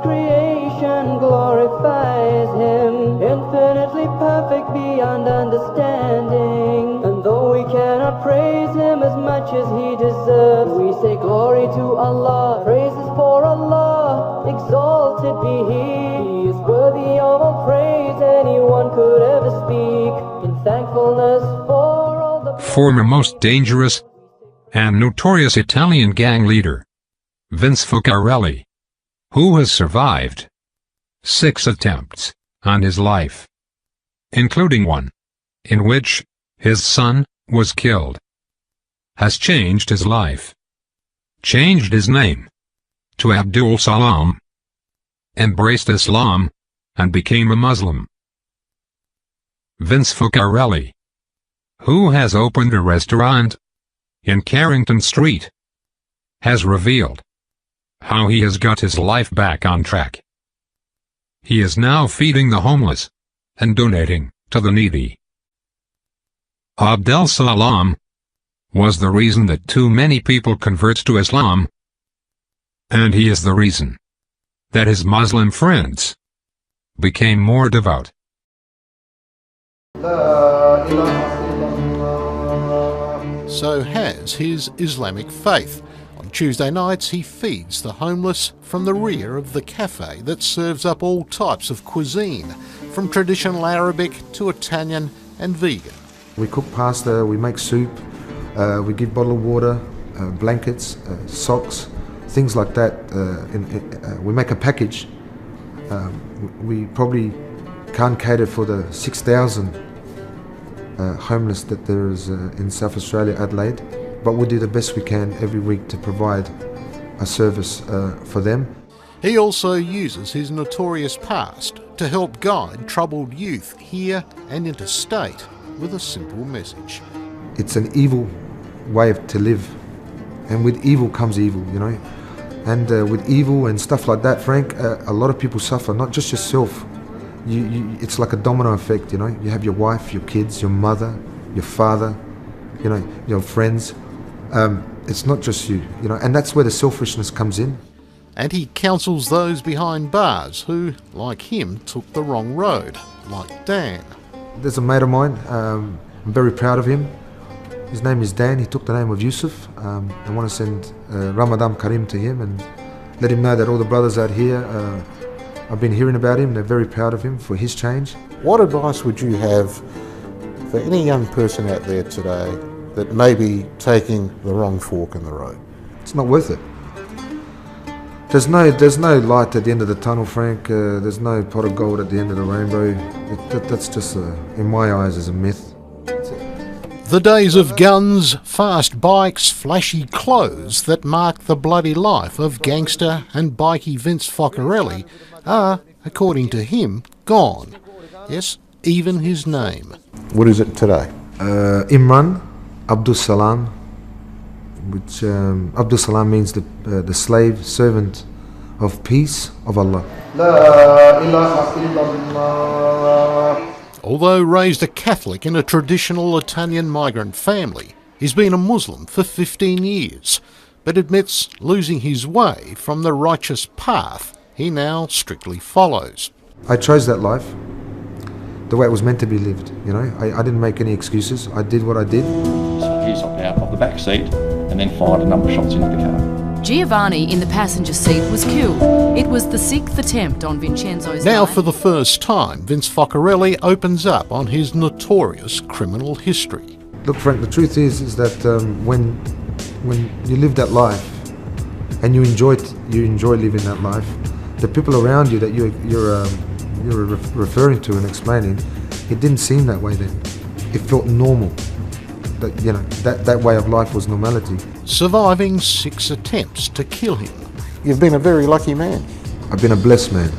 creation glorifies him, infinitely perfect beyond understanding. And though we cannot praise him as much as he deserves, we say glory to Allah, praises for Allah, exalted be he. He is worthy of all praise anyone could ever speak, in thankfulness for all the former most dangerous and notorious Italian gang leader, Vince Focarelli, who has survived 6 attempts on his life, including one in which his son was killed, has changed his life, changed his name to Abdul Salam, embraced Islam, and became a Muslim. Vince Focarelli, who has opened a restaurant in Carrington Street, has revealed how he has got his life back on track. He is now feeding the homeless and donating to the needy. Abdel Salam was the reason that too many people convert to Islam, and he is the reason that his Muslim friends became more devout. So has his Islamic faith. On Tuesday nights he feeds the homeless from the rear of the cafe that serves up all types of cuisine, from traditional Arabic to Italian and vegan. We cook pasta, we make soup, we give bottled water, blankets, socks, things like that. We make a package. We probably can't cater for the 6,000 homeless that there is in South Australia, Adelaide, but we do the best we can every week to provide a service for them. He also uses his notorious past to help guide troubled youth here and interstate with a simple message. It's an evil way to live, and with evil comes evil, you know. And with evil and stuff like that, Frank, a lot of people suffer, not just yourself. It's like a domino effect, you know. You have your wife, your kids, your mother, your father, you know, your friends. It's not just you, you know, and that's where the selfishness comes in. And he counsels those behind bars who, like him, took the wrong road, like Dan. There's a mate of mine, I'm very proud of him. His name is Dan. He took the name of Yusuf. I want to send Ramadan Karim to him and let him know that all the brothers out here, I've been hearing about him. They're very proud of him for his change. What advice would you have for any young person out there today that may be taking the wrong fork in the road? It's not worth it. There's no light at the end of the tunnel, Frank. There's no pot of gold at the end of the rainbow. That's just, in my eyes, is a myth. The days of guns, fast bikes, flashy clothes that mark the bloody life of gangster and bikie Vince Focarelli are, according to him, gone. Yes, even his name. What is it today? Imran Abdul Salam, which Abdul Salam means the slave servant of peace of Allah. La ilaha illallah. Although raised a Catholic in a traditional Italian migrant family, he's been a Muslim for 15 years, but admits losing his way from the righteous path he now strictly follows. I chose that life the way it was meant to be lived, you know. I didn't make any excuses. I did what I did. So he hopped out of the back seat and then fired a number of shots into the car. Giovanni in the passenger seat was killed. It was the 6th attempt on Vincenzo's Now life. for the first time, Vince Focarelli opens up on his notorious criminal history. Look, Frank, the truth is that when you live that life and you enjoy living that life, the people around you that you're referring to and explaining, it didn't seem that way then. It felt normal. That, you know, that way of life was normality. Surviving 6 attempts to kill him. You've been a very lucky man. I've been a blessed man.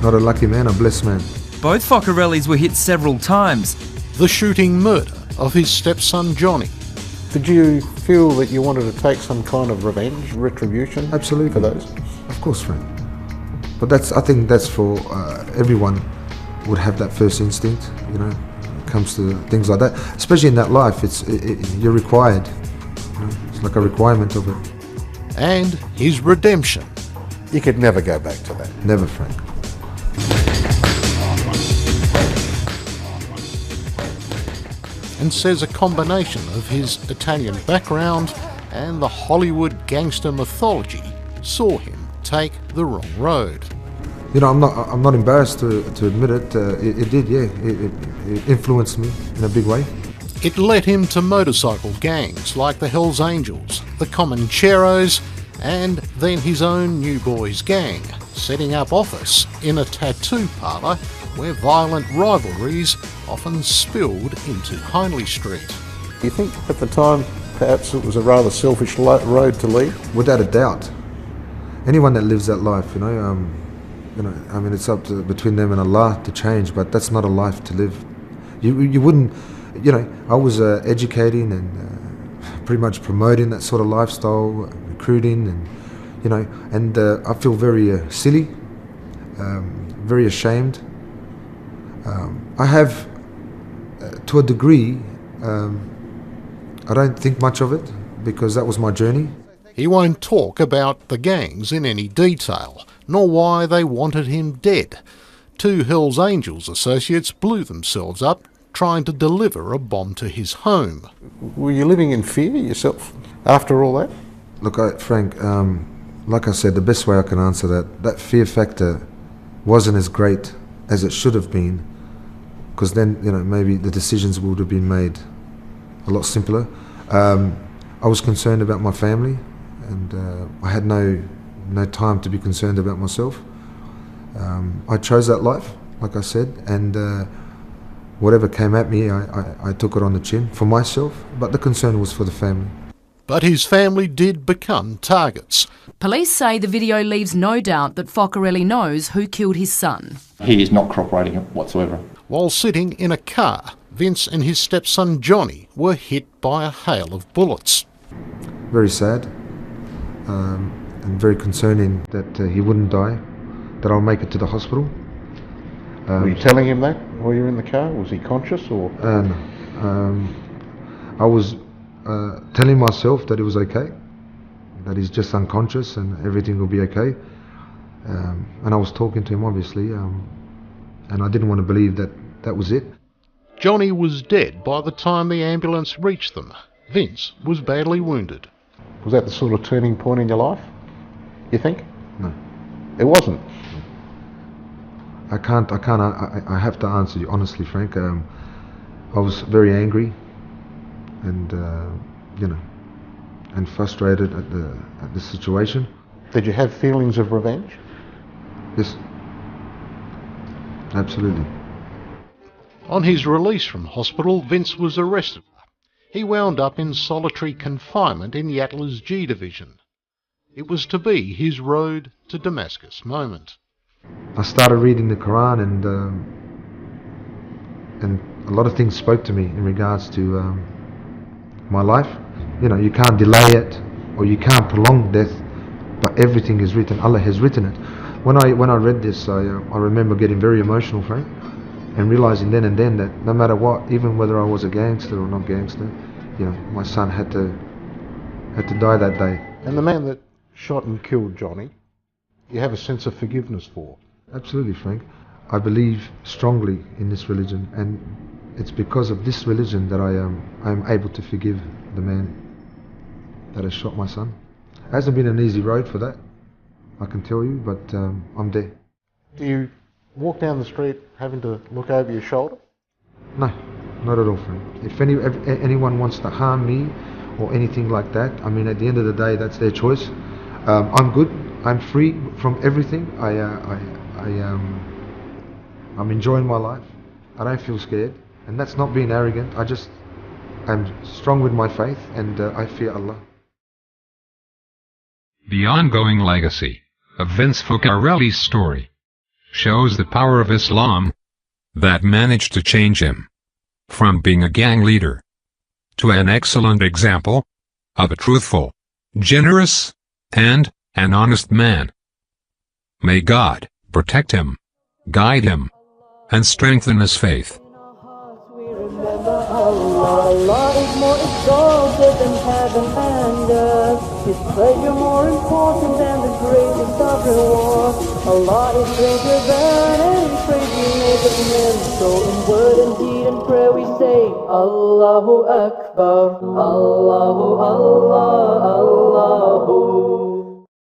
Not a lucky man, a blessed man. Both Focarellis were hit several times. The shooting murder of his stepson Johnny. Did you feel that you wanted to take some kind of revenge, retribution? Absolutely. For those? Of course, Frank. But I think that's for everyone would have that first instinct, you know. Comes to things like that, especially in that life, you're required. You know, it's like a requirement of it. And his redemption. You could never go back to that. Never, Frank. And says a combination of his Italian background and the Hollywood gangster mythology saw him take the wrong road. You know, I'm not embarrassed to admit it. It did, yeah. It influenced me in a big way. It led him to motorcycle gangs like the Hells Angels, the Comancheros, and then his own New Boys gang, setting up office in a tattoo parlour where violent rivalries often spilled into Hindley Street. Do you think at the time perhaps it was a rather selfish road to lead? Without a doubt. Anyone that lives that life, I mean, it's up to between them and Allah to change, but that's not a life to live. You wouldn't, I was educating and pretty much promoting that sort of lifestyle, recruiting, and I feel very silly, very ashamed. I have, to a degree, I don't think much of it because that was my journey. He won't talk about the gangs in any detail, nor why they wanted him dead. 2 Hells Angels associates blew themselves up trying to deliver a bomb to his home. Were you living in fear yourself after all that? Look, Frank, like I said, the best way I can answer that fear factor wasn't as great as it should have been, because then, maybe the decisions would have been made a lot simpler. I was concerned about my family, and I had no time to be concerned about myself. I chose that life, like I said, and whatever came at me, I took it on the chin for myself, but the concern was for the family. But his family did become targets. Police say the video leaves no doubt that Focarelli knows who killed his son. He is not cooperating whatsoever. While sitting in a car, Vince and his stepson Johnny were hit by a hail of bullets. Very sad, and very concerning that he wouldn't die, that I'll make it to the hospital. Were you telling him that while you were in the car? Was he conscious or? No. I was telling myself that it was okay, that he's just unconscious and everything will be okay. And I was talking to him, obviously, and I didn't want to believe that was it. Johnny was dead by the time the ambulance reached them. Vince was badly wounded. Was that the sort of turning point in your life, you think? No. It wasn't? I have to answer you honestly, Frank. I was very angry and, and frustrated at the situation. Did you have feelings of revenge? Yes. Absolutely. On his release from hospital, Vince was arrested. He wound up in solitary confinement in Yatla's G Division. It was to be his road to Damascus moment. I started reading the Quran, and a lot of things spoke to me in regards to my life. You can't delay it, or you can't prolong death, but everything is written. Allah has written it. When I read this, I remember getting very emotional, Frank, and realizing then and then that no matter what, even whether I was a gangster or not gangster, my son had to die that day. And the man that shot and killed Johnny, you have a sense of forgiveness for? Absolutely, Frank. I believe strongly in this religion, and it's because of this religion that I am able to forgive the man that has shot my son. It hasn't been an easy road for that, I can tell you, but I'm there. Do you walk down the street having to look over your shoulder? No, not at all, Frank. If anyone wants to harm me or anything like that, I mean, at the end of the day, that's their choice. I'm good. I'm free from everything. I'm enjoying my life. I don't feel scared, and that's not being arrogant. I'm strong with my faith, and I fear Allah. The ongoing legacy of Vince Focarelli's story shows the power of Islam that managed to change him from being a gang leader to an excellent example of a truthful, generous, and an honest man. May God protect him, guide him, and strengthen his faith. In our hearts we remember Allah. Allah is more exalted than heaven and earth. His pleasure more important than the greatest of rewards. Allah is greater than any praise we make of Him. So in word and deed and prayer we say Allahu Akbar, Allahu Allah.